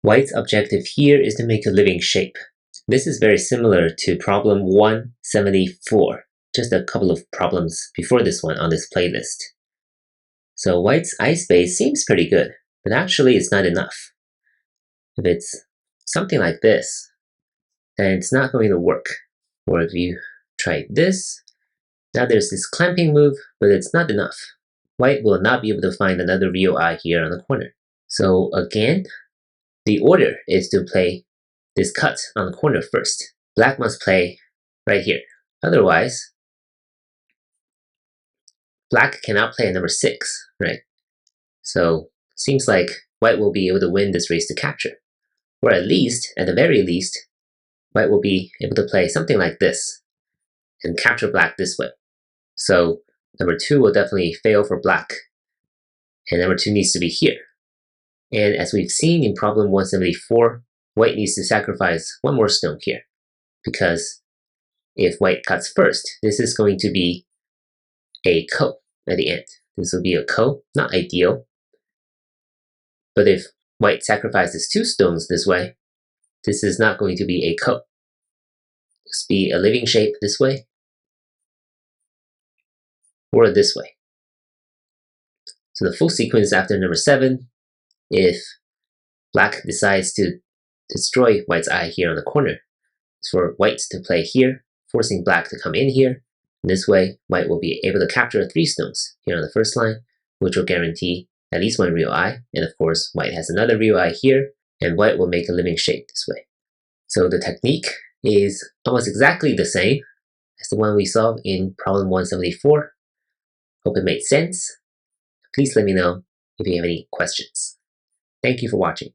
White's objective here is to make a living shape. This is very similar to problem 174, just a couple of problems before this one on this playlist. So White's eye space seems pretty good, but actually it's not enough. If it's something like this, then it's not going to work. Or if you try this, now there's this clamping move, but it's not enough. White will not be able to find another real eye here on the corner. So again, the order is to play this cut on the corner first. Black must play right here. Otherwise, Black cannot play at number 6, right? So seems like White will be able to win this race to capture. Or at least, at the very least, White will be able to play something like this and capture Black this way. So number 2 will definitely fail for Black, and number 2 needs to be here. And as we've seen in problem 174, White needs to sacrifice one more stone here, because if White cuts first, this is going to be a ko at the end. This will be a ko, not ideal. But if White sacrifices 2 stones this way, this is not going to be a ko. This will be a living shape this way, or this way. So the full sequence after number 7, if Black decides to destroy White's eye here on the corner, is for White to play here, forcing Black to come in here. And this way, White will be able to capture 3 stones here on the first line, which will guarantee at least 1 real eye. And of course, White has another real eye here, and White will make a living shape this way. So the technique is almost exactly the same as the one we saw in problem 174. Hope it made sense. Please let me know if you have any questions. Thank you for watching.